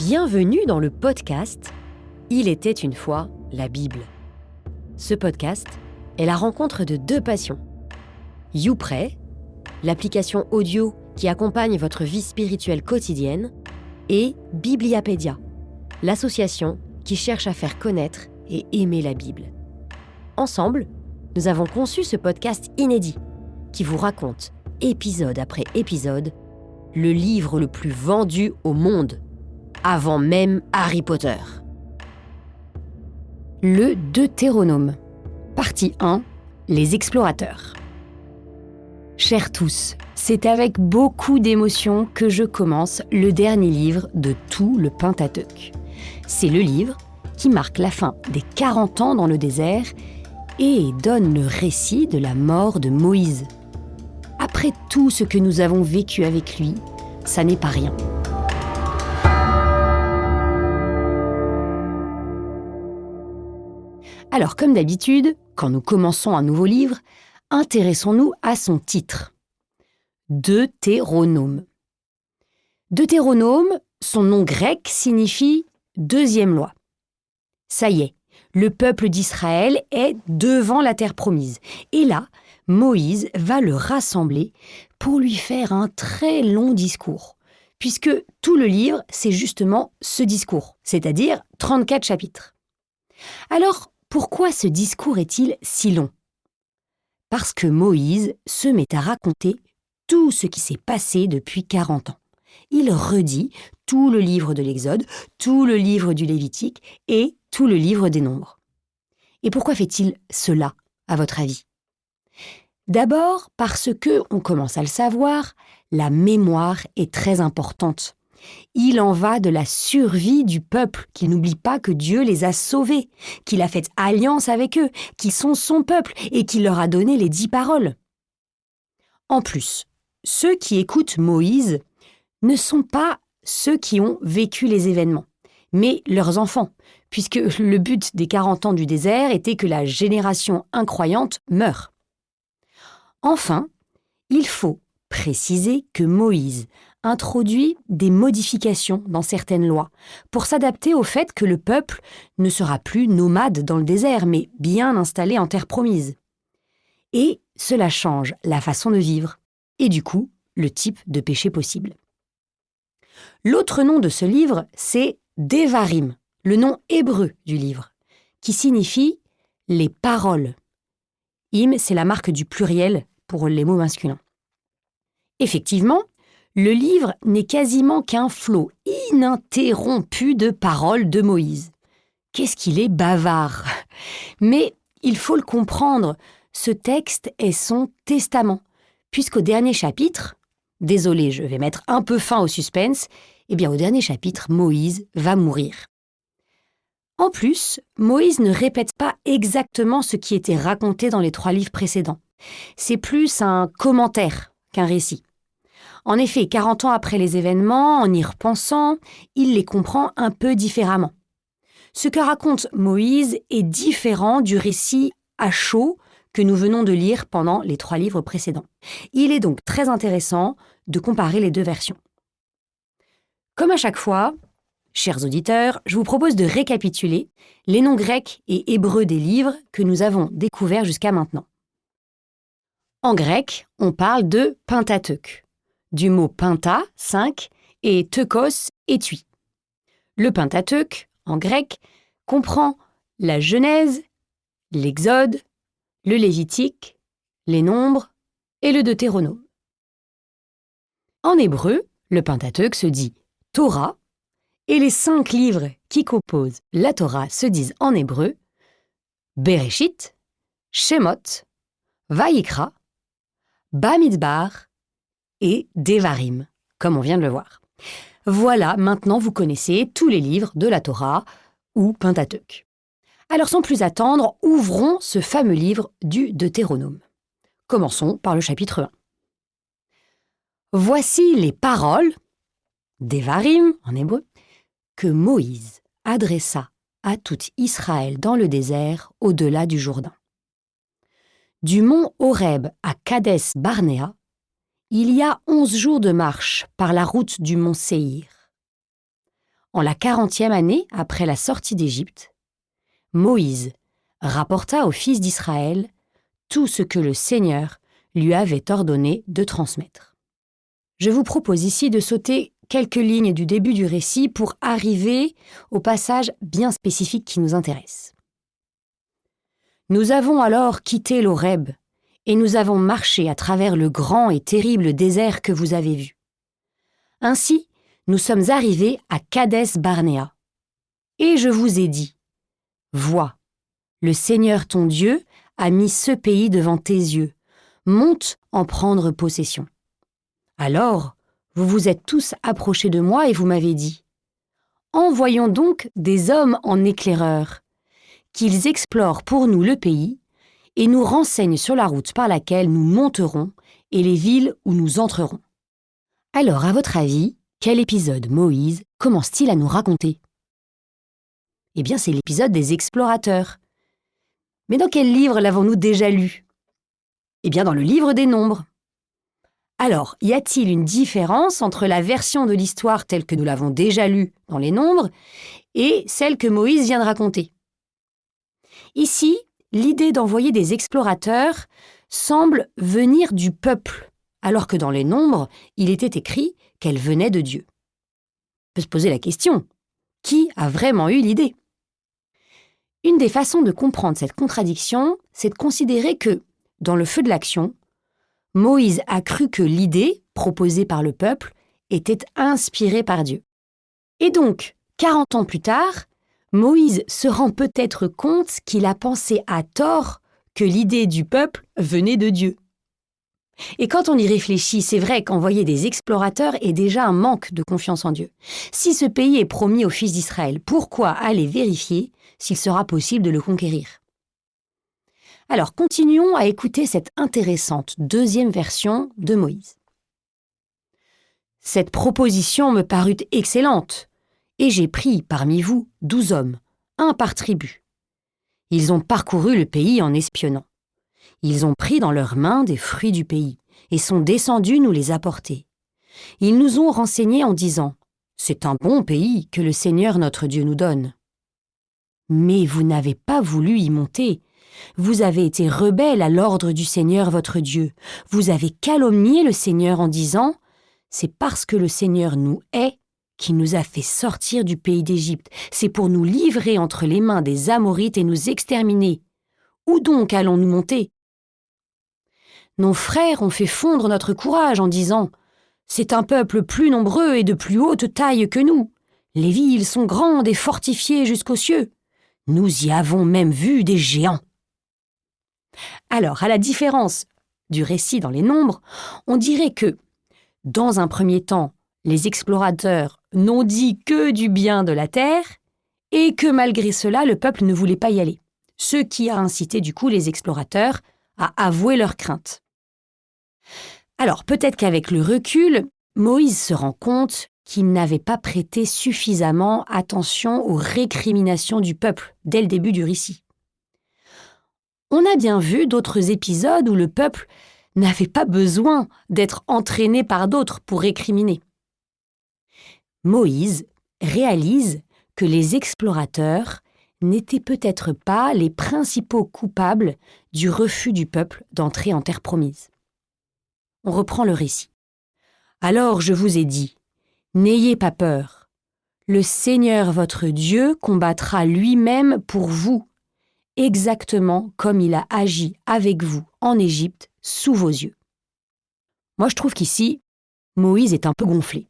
Bienvenue dans le podcast « Il était une fois la Bible ». Ce podcast est la rencontre de deux passions. YouPray, l'application audio qui accompagne votre vie spirituelle quotidienne, et Bibliapédia, l'association qui cherche à faire connaître et aimer la Bible. Ensemble, nous avons conçu ce podcast inédit qui vous raconte, épisode après épisode, le livre le plus vendu au monde, avant même Harry Potter. Le Deutéronome, partie 1, les explorateurs. Chers tous, c'est avec beaucoup d'émotion que je commence le dernier livre de tout le Pentateuque. C'est le livre qui marque la fin des 40 ans dans le désert et donne le récit de la mort de Moïse. Après tout ce que nous avons vécu avec lui, ça n'est pas rien. Alors, comme d'habitude, quand nous commençons un nouveau livre, intéressons-nous à son titre. Deutéronome. Deutéronome, son nom grec signifie « deuxième loi ». Ça y est, le peuple d'Israël est devant la terre promise. Et là, Moïse va le rassembler pour lui faire un très long discours, puisque tout le livre, c'est justement ce discours, c'est-à-dire 34 chapitres. Alors, pourquoi ce discours est-il si long ? Parce que Moïse se met à raconter tout ce qui s'est passé depuis 40 ans. Il redit tout le livre de l'Exode, tout le livre du Lévitique et tout le livre des Nombres. Et pourquoi fait-il cela, à votre avis ? D'abord parce que, on commence à le savoir, la mémoire est très importante. Il en va de la survie du peuple, qui n'oublie pas que Dieu les a sauvés, qu'il a fait alliance avec eux, qu'ils sont son peuple et qu'il leur a donné les 10 paroles. En plus, ceux qui écoutent Moïse ne sont pas ceux qui ont vécu les événements, mais leurs enfants, puisque le but des 40 ans du désert était que la génération incroyante meure. Enfin, il faut préciser que Moïse introduit des modifications dans certaines lois pour s'adapter au fait que le peuple ne sera plus nomade dans le désert, mais bien installé en terre promise. Et cela change la façon de vivre et du coup, le type de péché possible. L'autre nom de ce livre, c'est Devarim, le nom hébreu du livre, qui signifie « les paroles ». Im, c'est la marque du pluriel pour les mots masculins. Effectivement, le livre n'est quasiment qu'un flot ininterrompu de paroles de Moïse. Qu'est-ce qu'il est bavard ! Mais il faut le comprendre, ce texte est son testament, puisqu'au dernier chapitre, désolé, je vais mettre un peu fin au suspense, au dernier chapitre, Moïse va mourir. En plus, Moïse ne répète pas exactement ce qui était raconté dans les 3 livres précédents. C'est plus un commentaire qu'un récit. En effet, 40 ans après les événements, en y repensant, il les comprend un peu différemment. Ce que raconte Moïse est différent du récit à chaud que nous venons de lire pendant les 3 livres précédents. Il est donc très intéressant de comparer les 2 versions. Comme à chaque fois, chers auditeurs, je vous propose de récapituler les noms grecs et hébreux des livres que nous avons découverts jusqu'à maintenant. En grec, on parle de Pentateuque, du mot penta, 5, et teukos, étui. Le Pentateuque, en grec, comprend la Genèse, l'Exode, le Lévitique, les Nombres et le Deutéronome. En hébreu, le Pentateuque se dit Torah, et les 5 livres qui composent la Torah se disent en hébreu Bereshit, Shemot, Vayikra, Bamidbar et Devarim, comme on vient de le voir. Voilà, maintenant vous connaissez tous les livres de la Torah ou Pentateuque. Alors sans plus attendre, ouvrons ce fameux livre du Deutéronome. Commençons par le chapitre 1. Voici les paroles, Devarim en hébreu, que Moïse adressa à tout Israël dans le désert au-delà du Jourdain. Du mont Horeb à Kadès Barnéa, il y a 11 jours de marche par la route du mont Séhir. en la 40e année après la sortie d'Égypte, Moïse rapporta aux fils d'Israël tout ce que le Seigneur lui avait ordonné de transmettre. Je vous propose ici de sauter quelques lignes du début du récit pour arriver au passage bien spécifique qui nous intéresse. Nous avons alors quitté l'Horeb et nous avons marché à travers le grand et terrible désert que vous avez vu. Ainsi, nous sommes arrivés à Kadès-Barnéa. Et je vous ai dit, vois, le Seigneur ton Dieu a mis ce pays devant tes yeux. Monte en prendre possession. Alors, vous vous êtes tous approchés de moi et vous m'avez dit, envoyons donc des hommes en éclaireurs, qu'ils explorent pour nous le pays et nous renseignent sur la route par laquelle nous monterons et les villes où nous entrerons. Alors, à votre avis, quel épisode Moïse commence-t-il à nous raconter ? Eh bien, c'est l'épisode des explorateurs. Mais dans quel livre l'avons-nous déjà lu ? Eh bien, dans le livre des Nombres. Alors, y a-t-il une différence entre la version de l'histoire telle que nous l'avons déjà lue dans les Nombres et celle que Moïse vient de raconter ? Ici, l'idée d'envoyer des explorateurs semble venir du peuple, alors que dans les Nombres, il était écrit qu'elle venait de Dieu. On peut se poser la question, qui a vraiment eu l'idée ? Une des façons de comprendre cette contradiction, c'est de considérer que, dans le feu de l'action, Moïse a cru que l'idée, proposée par le peuple, était inspirée par Dieu. Et donc, 40 ans plus tard, Moïse se rend peut-être compte qu'il a pensé à tort que l'idée du peuple venait de Dieu. Et quand on y réfléchit, c'est vrai qu'envoyer des explorateurs est déjà un manque de confiance en Dieu. Si ce pays est promis aux fils d'Israël, pourquoi aller vérifier s'il sera possible de le conquérir ? Alors, continuons à écouter cette intéressante deuxième version de Moïse. Cette proposition me parut excellente, et j'ai pris parmi vous 12 hommes, un par tribu. Ils ont parcouru le pays en espionnant. Ils ont pris dans leurs mains des fruits du pays, et sont descendus nous les apporter. Ils nous ont renseignés en disant « C'est un bon pays que le Seigneur notre Dieu nous donne. » Mais vous n'avez pas voulu y monter. Vous avez été rebelles à l'ordre du Seigneur votre Dieu. Vous avez calomnié le Seigneur en disant « C'est parce que le Seigneur nous hait qu'il nous a fait sortir du pays d'Égypte. C'est pour nous livrer entre les mains des Amorites et nous exterminer. Où donc allons-nous monter ? Nos frères ont fait fondre notre courage en disant « C'est un peuple plus nombreux et de plus haute taille que nous. Les villes sont grandes et fortifiées jusqu'aux cieux. Nous y avons même vu des géants. » Alors, à la différence du récit dans les Nombres, on dirait que, dans un premier temps, les explorateurs n'ont dit que du bien de la terre et que malgré cela, le peuple ne voulait pas y aller. Ce qui a incité du coup les explorateurs à avouer leurs craintes. Alors, peut-être qu'avec le recul, Moïse se rend compte qu'il n'avait pas prêté suffisamment attention aux récriminations du peuple dès le début du récit. On a bien vu d'autres épisodes où le peuple n'avait pas besoin d'être entraîné par d'autres pour récriminer. Moïse réalise que les explorateurs n'étaient peut-être pas les principaux coupables du refus du peuple d'entrer en terre promise. On reprend le récit. « Alors je vous ai dit, n'ayez pas peur. Le Seigneur votre Dieu combattra lui-même pour vous, exactement comme il a agi avec vous en Égypte sous vos yeux. » Moi je trouve qu'ici, Moïse est un peu gonflé.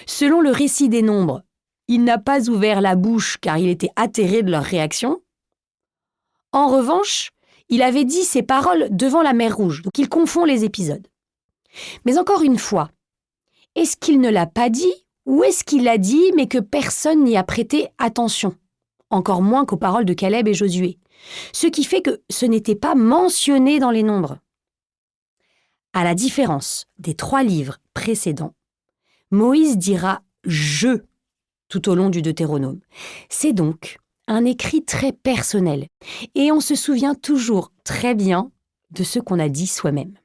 Selon le récit des Nombres, il n'a pas ouvert la bouche car il était atterré de leur réaction. En revanche, il avait dit ces paroles devant la mer Rouge, donc il confond les épisodes. Mais encore une fois, est-ce qu'il ne l'a pas dit ou est-ce qu'il l'a dit mais que personne n'y a prêté attention, encore moins qu'aux paroles de Caleb et Josué, ce qui fait que ce n'était pas mentionné dans les Nombres. À la différence des 3 livres précédents, Moïse dira « je » tout au long du Deutéronome. C'est donc un écrit très personnel et on se souvient toujours très bien de ce qu'on a dit soi-même.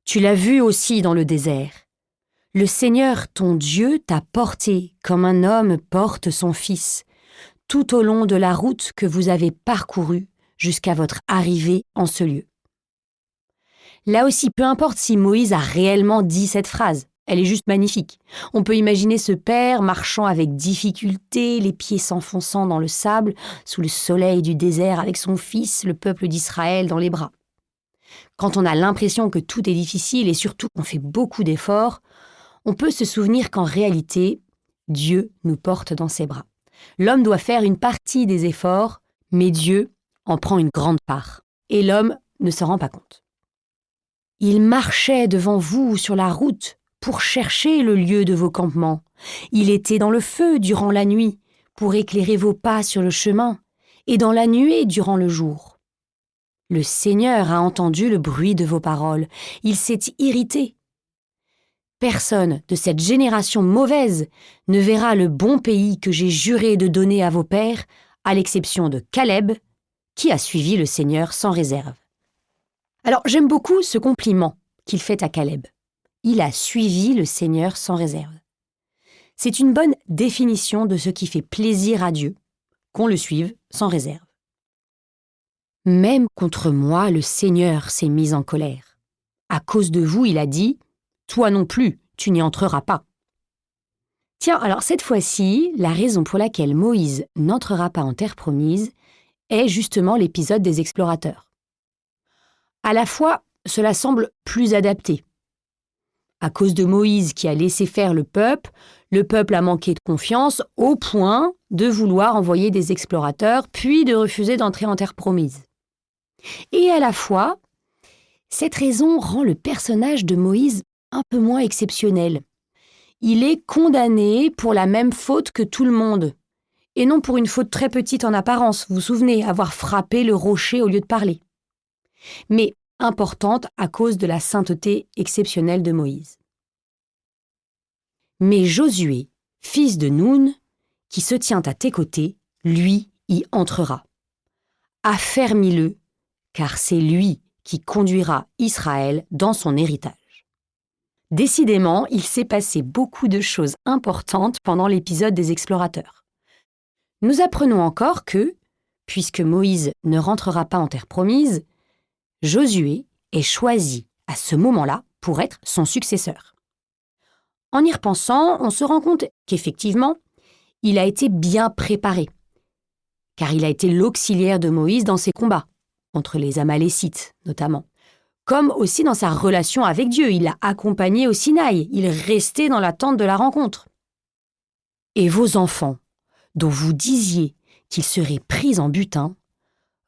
Tu l'as vu aussi dans le désert. Le Seigneur, ton Dieu, t'a porté comme un homme porte son fils, tout au long de la route que vous avez parcourue jusqu'à votre arrivée en ce lieu. Là aussi, peu importe si Moïse a réellement dit cette phrase, elle est juste magnifique. On peut imaginer ce père marchant avec difficulté, les pieds s'enfonçant dans le sable, sous le soleil du désert avec son fils, le peuple d'Israël, dans les bras. Quand on a l'impression que tout est difficile et surtout qu'on fait beaucoup d'efforts, on peut se souvenir qu'en réalité, Dieu nous porte dans ses bras. L'homme doit faire une partie des efforts, mais Dieu en prend une grande part. Et l'homme ne s'en rend pas compte. Il marchait devant vous sur la route pour chercher le lieu de vos campements. Il était dans le feu durant la nuit pour éclairer vos pas sur le chemin et dans la nuée durant le jour. Le Seigneur a entendu le bruit de vos paroles. Il s'est irrité. Personne de cette génération mauvaise ne verra le bon pays que j'ai juré de donner à vos pères, à l'exception de Caleb, qui a suivi le Seigneur sans réserve. Alors, j'aime beaucoup ce compliment qu'il fait à Caleb. Il a suivi le Seigneur sans réserve. C'est une bonne définition de ce qui fait plaisir à Dieu, qu'on le suive sans réserve. Même contre moi, le Seigneur s'est mis en colère. À cause de vous, il a dit « Toi non plus, tu n'y entreras pas ». Tiens, alors cette fois-ci, la raison pour laquelle Moïse n'entrera pas en terre promise est justement l'épisode des explorateurs. À la fois, cela semble plus adapté. À cause de Moïse qui a laissé faire le peuple a manqué de confiance au point de vouloir envoyer des explorateurs puis de refuser d'entrer en terre promise. Et à la fois, cette raison rend le personnage de Moïse un peu moins exceptionnel. Il est condamné pour la même faute que tout le monde, et non pour une faute très petite en apparence, vous vous souvenez, avoir frappé le rocher au lieu de parler. Mais importante à cause de la sainteté exceptionnelle de Moïse. Mais Josué, fils de Noun, qui se tient à tes côtés, lui y entrera. Affermis-le, car c'est lui qui conduira Israël dans son héritage. Décidément, il s'est passé beaucoup de choses importantes pendant l'épisode des explorateurs. Nous apprenons encore que, puisque Moïse ne rentrera pas en terre promise, Josué est choisi à ce moment-là pour être son successeur. En y repensant, on se rend compte qu'effectivement, il a été bien préparé, car il a été l'auxiliaire de Moïse dans ses combats, contre les Amalécites notamment, comme aussi dans sa relation avec Dieu. Il l'a accompagné au Sinaï, il restait dans l'attente de la rencontre. Et vos enfants, dont vous disiez qu'ils seraient pris en butin,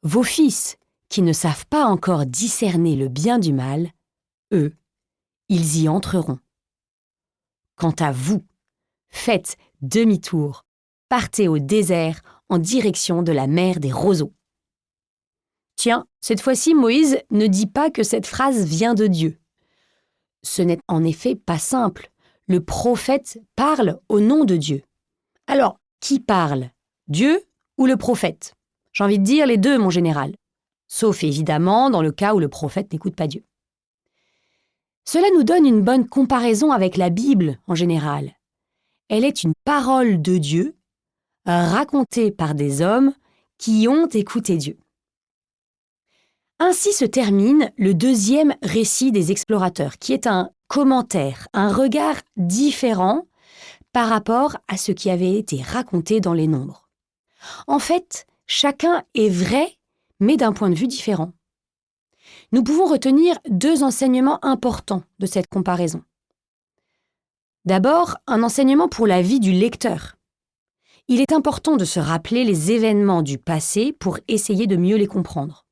vos fils, qui ne savent pas encore discerner le bien du mal, eux, ils y entreront. Quant à vous, faites demi-tour, partez au désert en direction de la mer des roseaux. Tiens, cette fois-ci, Moïse ne dit pas que cette phrase vient de Dieu. Ce n'est en effet pas simple. Le prophète parle au nom de Dieu. Alors, qui parle? Dieu ou le prophète? J'ai envie de dire les deux, mon général. Sauf évidemment dans le cas où le prophète n'écoute pas Dieu. Cela nous donne une bonne comparaison avec la Bible en général. Elle est une parole de Dieu racontée par des hommes qui ont écouté Dieu. Ainsi se termine le deuxième récit des explorateurs, qui est un commentaire, un regard différent par rapport à ce qui avait été raconté dans les Nombres. En fait, chacun est vrai, mais d'un point de vue différent. Nous pouvons retenir deux enseignements importants de cette comparaison. D'abord, un enseignement pour la vie du lecteur. Il est important de se rappeler les événements du passé pour essayer de mieux les comprendre.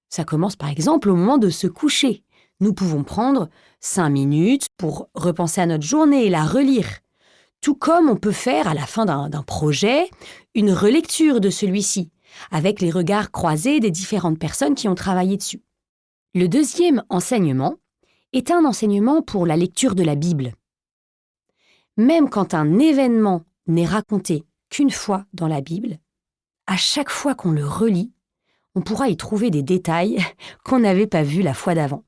Ça commence par exemple au moment de se coucher. Nous pouvons prendre 5 minutes pour repenser à notre journée et la relire. Tout comme on peut faire à la fin d'un projet une relecture de celui-ci, avec les regards croisés des différentes personnes qui ont travaillé dessus. Le deuxième enseignement est un enseignement pour la lecture de la Bible. Même quand un événement n'est raconté qu'une fois dans la Bible, à chaque fois qu'on le relit, on pourra y trouver des détails qu'on n'avait pas vus la fois d'avant.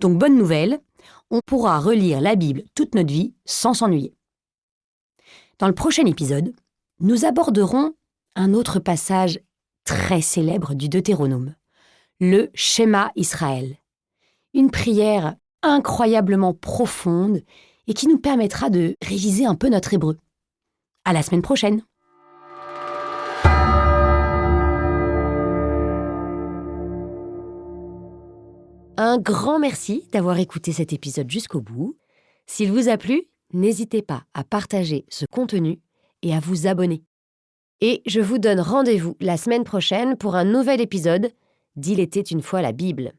Donc bonne nouvelle, on pourra relire la Bible toute notre vie sans s'ennuyer. Dans le prochain épisode, nous aborderons un autre passage très célèbre du Deutéronome, le Shema Israël. Une prière incroyablement profonde et qui nous permettra de réviser un peu notre hébreu. À la semaine prochaine! Un grand merci d'avoir écouté cet épisode jusqu'au bout. S'il vous a plu, n'hésitez pas à partager ce contenu et à vous abonner. Et je vous donne rendez-vous la semaine prochaine pour un nouvel épisode d'Il était une fois la Bible.